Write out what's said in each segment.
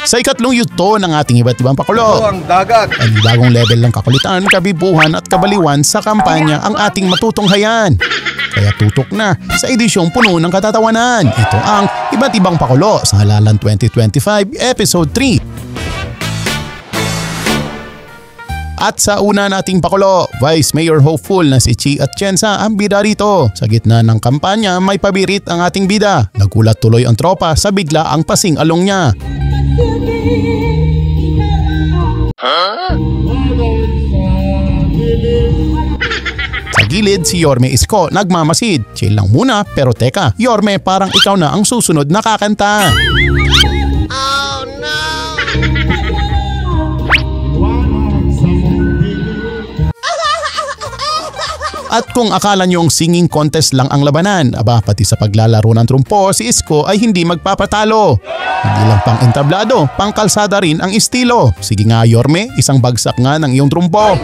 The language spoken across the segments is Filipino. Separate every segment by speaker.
Speaker 1: Sa ikatlong yugto ng ating iba't ibang pakulo,
Speaker 2: ang dagat.
Speaker 1: Bagong level ng kakulitan, kabibuhan at kabaliwan sa kampanya ang ating matutunghayan. Kaya tutok na sa edisyong puno ng katatawanan. Ito ang Iba't Ibang Pakulo sa Halalan 2025 Episode 3. At sa una nating pakulo, Vice Mayor hopeful na si Chi Atienza ang bida rito. Sa gitna ng kampanya, may pabirit ang ating bida. Nagulat tuloy ang tropa sa bigla ang pasing-along niya. Sa gilid, si Yorme Isko nagmamasid. Chill lang muna, pero teka, Yorme, parang ikaw na ang susunod na kakanta.
Speaker 3: Oh no!
Speaker 1: At kung akala niyong singing contest lang ang labanan, aba pati sa paglalaro ng trumpo, si Isko ay hindi magpapatalo. Hindi lang pang entablado, pang kalsada rin ang estilo. Sige nga Yorme, isang bagsak nga ng iyong trumpo.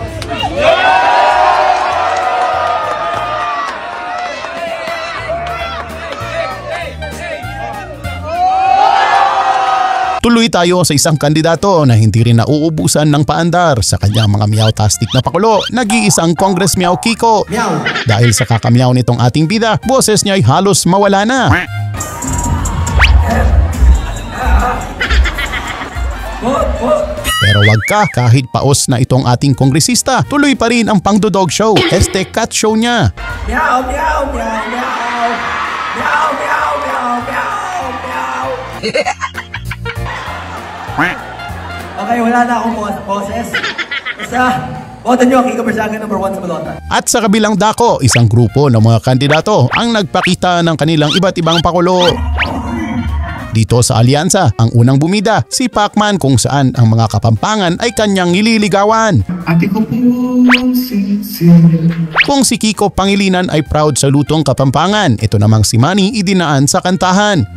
Speaker 1: Tuloy tayo sa isang kandidato na hindi rin nauubusan ng paandar sa kanyang mga meow-tastic na pakulo, nag-iisang Congress Meow Kiko. Meow. Dahil sa kakamiyaw nitong ating bida, boses niya ay halos mawala na. Pero wag ka, kahit paos na itong ating kongresista, tuloy pa rin ang pangdodog show, cat show niya.
Speaker 4: Meow, meow, meow, meow. Meow, meow, meow, meow, meow. Okay, wala na akong boses. Basta, boto nyo ang Kiko Bersaga #1 sa balota.
Speaker 1: At sa kabilang dako, isang grupo ng mga kandidato ang nagpakita ng kanilang iba't ibang pakulo. Dito sa alyansa, ang unang bumida, si Pacman, kung saan ang mga kapampangan ay kanyang nililigawan. Kung si Kiko Pangilinan ay proud sa lutong kapampangan, ito namang si Manny idinaan sa kantahan.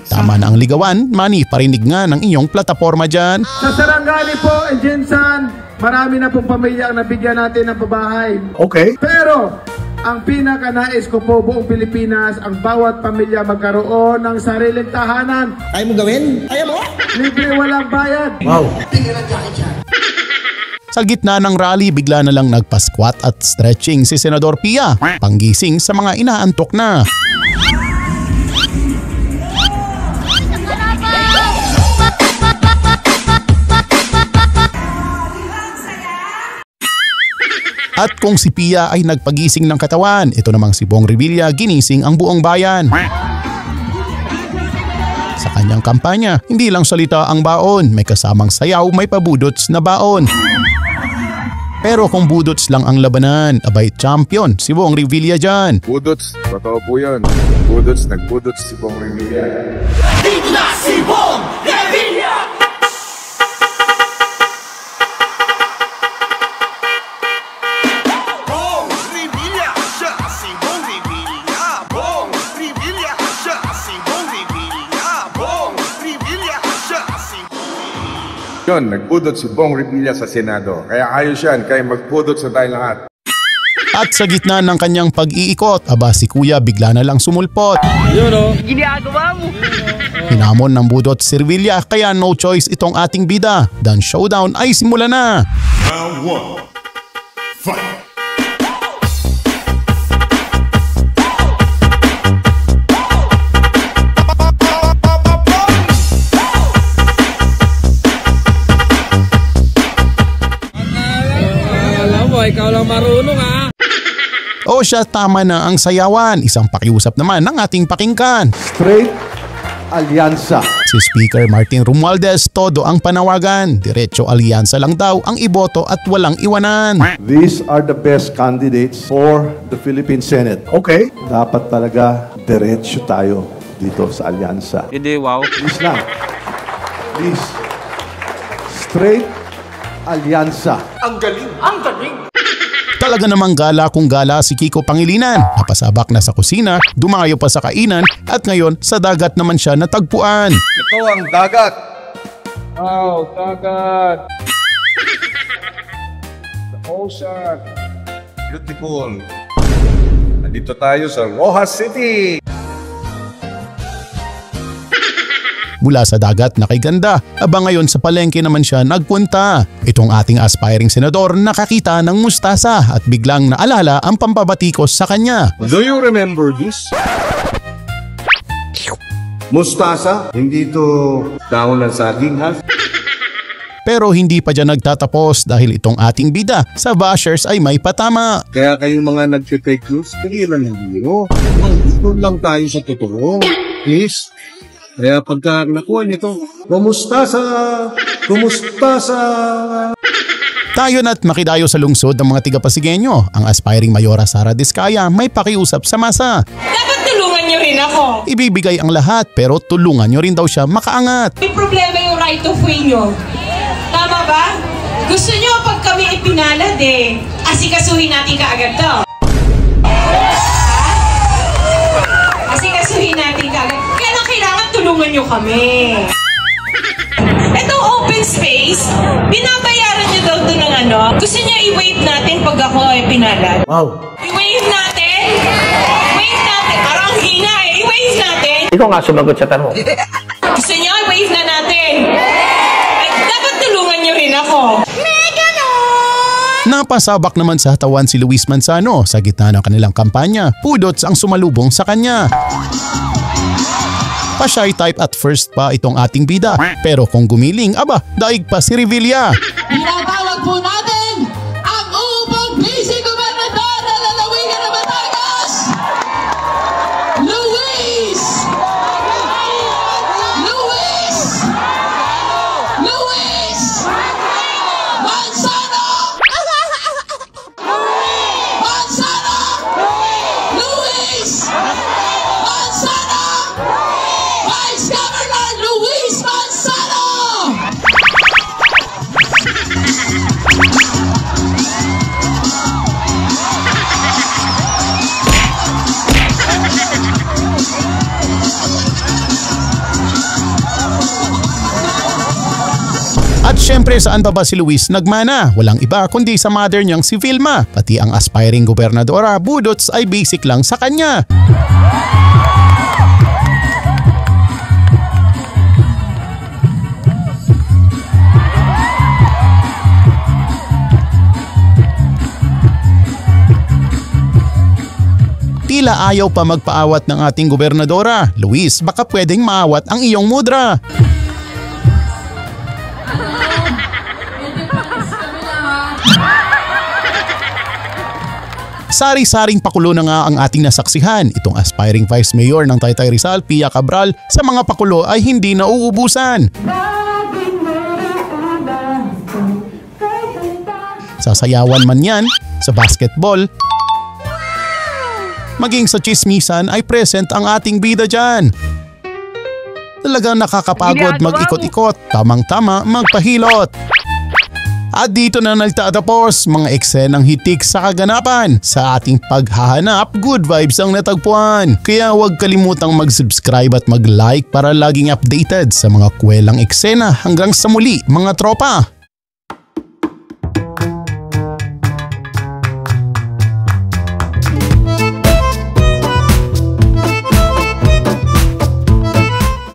Speaker 1: Tama na ang ligawan, Manny, parinig nga ng inyong plataforma dyan.
Speaker 5: Sa Sarangani po, Jensan, marami na pong pamilya ang nabigyan natin ng pabahay.
Speaker 2: Okay.
Speaker 5: Pero, ang pinakanais ko po buong Pilipinas, ang bawat pamilya magkaroon ng sariling tahanan.
Speaker 4: Kaya mo gawin? Kaya mo?
Speaker 5: Libre, walang bayad.
Speaker 2: Wow.
Speaker 1: Sa gitna ng rally, bigla na lang nagpa-squat at stretching si Senador Pia, panggising sa mga inaantok na. At kung si Pia ay nagpagising ng katawan, ito namang si Bong Revilla ginising ang buong bayan. Sa kanyang kampanya, hindi lang salita ang baon, may kasamang sayaw, may pabudots na baon. Pero kung budots lang ang labanan, abay champion si Bong Revilla dyan.
Speaker 2: Budots, totoo po yan. Budots, nagbudots si Bong Revilla.
Speaker 3: Bigla si Bong Revilla! Bong Revilla, siya si Bong Revilla. Bong Revilla, siya si Bong Revilla. Bong Revilla, siya si
Speaker 2: Yun, nagbudot si Bong Revilla sa Senado. Kaya ayos yan, kaya magbudot sa tayong lahat.
Speaker 1: At sa gitna ng kanyang pag-iikot, aba si Kuya bigla na lang sumulpot.
Speaker 4: Ginagawa mo.
Speaker 1: Hinamon ng budot si Revilla, kaya no choice itong ating bida. Dan showdown ay simula na.
Speaker 6: Round 1. Fight!
Speaker 5: Ikaw lang marunong ha.
Speaker 1: O siya, tama na ang sayawan. Isang pakiusap naman ng ating pakinggan.
Speaker 7: Straight Alyansa.
Speaker 1: Si Speaker Martin Romualdez, todo ang panawagan. Diretso alyansa lang daw ang iboto at walang iwanan.
Speaker 7: These are the best candidates for the Philippine Senate.
Speaker 2: Okay.
Speaker 7: Dapat talaga diretso tayo dito sa alyansa.
Speaker 8: Hindi, wow.
Speaker 7: Please lang. Please. Straight Alyansa.
Speaker 3: Ang galing! Ang galing!
Speaker 1: Talaga namang gala kung gala si Kiko Pangilinan. Napasabak na sa kusina, dumayo pa sa kainan at ngayon sa dagat naman siya natagpuan.
Speaker 2: Ito ang dagat.
Speaker 5: Dagat.
Speaker 2: Ocean. Beautiful. Nandito tayo sa Rojas City.
Speaker 1: Mula sa dagat na kay ganda, ngayon sa palengke naman siya nagpunta. Itong ating aspiring senador nakakita ng mustasa at biglang naalala ang pampabatikos sa kanya.
Speaker 6: Do you remember this? Mustasa? Hindi to dahon ng saging, ha?
Speaker 1: Pero hindi pa dyan nagtatapos dahil itong ating bida sa bashers ay may patama.
Speaker 6: Kaya kayong mga nag-fake news, tigilan ng biro. Gusto lang tayo sa totoo. Please. Kaya pagka nakuha nito, kumustasa! Kumustasa!
Speaker 1: Tayo na't makidayo sa lungsod ng mga tiga-Pasigueño. Ang aspiring Mayora Sara Diskaya may pakiusap sa masa.
Speaker 8: Dapat tulungan niyo rin ako.
Speaker 1: Ibibigay ang lahat pero tulungan nyo rin daw siya makaangat.
Speaker 8: May problema yung right of way niyo. Tama ba? Gusto niyo pag kami ipinalad asikasuhin natin kaagad to. Asikasuhin natin kaagad. Kailangan tulungan niyo kami. Itong open space, binabayaran niyo daw doon ng ano. Gusto niyo i-waive natin pag ako ay pinalad? Wow. I-waive natin? Waive natin. Parang hina I-waive natin.
Speaker 9: Ikaw nga sumagot sa tanong.
Speaker 8: Gusto niyo i-waive na natin? Ay, dapat tulungan niyo rin ako.
Speaker 1: Napasabak naman sa tawan si Luis Manzano sa gitna ng kanilang kampanya. Pudots ang sumalubong sa kanya. Pa-shy type at first pa itong ating bida. Pero kung gumiling, daig pa si Revilla.
Speaker 10: Pinatawag po natin ang upong Vice Gobernador ng lalawigan ng Batangas, Luis! Luis! Luis! Manzano! Manzano! Luis! Manzano! Vice Governor Luis Manzano!
Speaker 1: At syempre saan pa ba si Luis nagmana? Walang iba kundi sa mother niyang si Vilma. Pati ang aspiring gobernadora Budots ay basic lang sa kanya. Tila ayaw pa magpaawat ng ating gobernadora. Luis, baka pwedeng maawat ang iyong mudra. Sari-saring pakulo na nga ang ating nasaksihan. Itong aspiring Vice Mayor ng Taytay Rizal, Pia Cabral, sa mga pakulo ay hindi nauubusan. Sasayawan man yan, sa basketball, maging sa chismisan ay present ang ating bida dyan. Talagang nakakapagod mag-ikot-ikot, tamang-tama magpahilot. At dito na nagtatapos mga eksenang hitik sa kaganapan. Sa ating paghahanap, good vibes ang natagpuan. Kaya huwag kalimutang mag-subscribe at mag-like para laging updated sa mga kwelang eksena. Hanggang sa muli mga tropa!